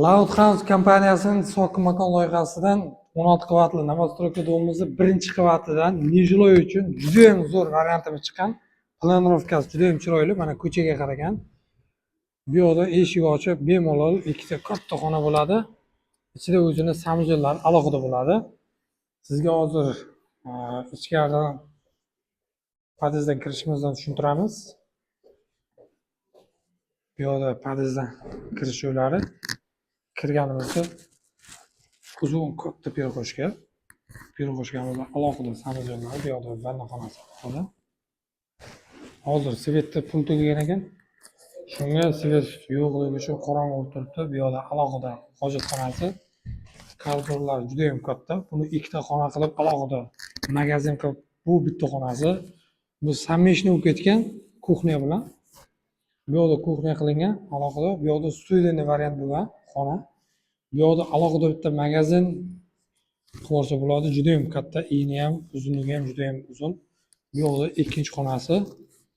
Loud House kompaniyasining sokin makon loyihasidan 16 qavatli novostrojka domimizni birinchi qavatidan Nijiloy uchun juda ham zo'r variantimiz chiqqan. Planirovkasi juda ham chiroyli, mana ko'chaga qaragan. Bu yoqda eshik ochib, bemalol ikkita katta xona bo'ladi. Ichida o'zini samozyonlar alohida bo'ladi. Sizga hozir ichkaridan podyezddan kirishimizdan tushuntiramiz. Bu yoqda podyezddan kirish yo'llari. Kirganimizda uzun katta perxoshka. Perxoshkamizda alohida samozyonlar, bu yoqda vannaxonasi bor. Hozir svetda pul to'lagan ekan. Shunga svet yo'qligi uchun qorong'u turibdi. Bu yoqda alohida hojatxonasi. Koridorlar juda ham katta. Buni ikkita xona qilib alohida magazin qilib, bu bitta xonasi. Bu совместный bo'lib ketgan kuxnya bilan. Bu yoqda kuxnya qilingan alohida. Bu yoqda studiya variant bo'lgan xona. Bu yoqda alohida bitta magazin qilsa bo'ladi. Juda ham katta, eni ham, uzunligi ham juda ham uzun. Bu yoqda ikkinchi xonasi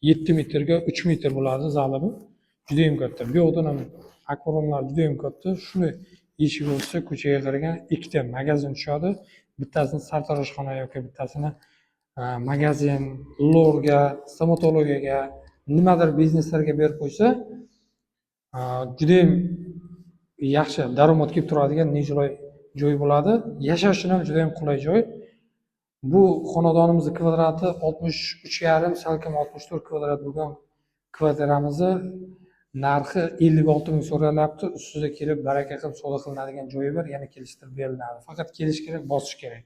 7 metrga 3 metr bo'ladi zali bu. Juda ham katta. Bu yoqda ham akvaryumlar juda ham katta. Shuni eshik bo'lsa ko'chaga qaragan ikkita magazin tushadi. Bittasini sartaroshxona yoki bittasini magazin, lorga, stomatologiyaga, nimadir bizneslarga berib qo'ysa, juda ham yaxshi daromad kelib turadigan Nijiloy joy bo'ladi. Yashash uchun ham juda ham qulay joy. Bu xonadonimizning kvadrati 63,5, salkam 64 kvadrat bo'lgan kvartiramizni narxi 56 ming so'ralyapti. Ustida kelib baraka qilib savdo qilinadigan joyi bor, yana kelishtirib beriladi. Faqat kelish kerak, bosish kerak.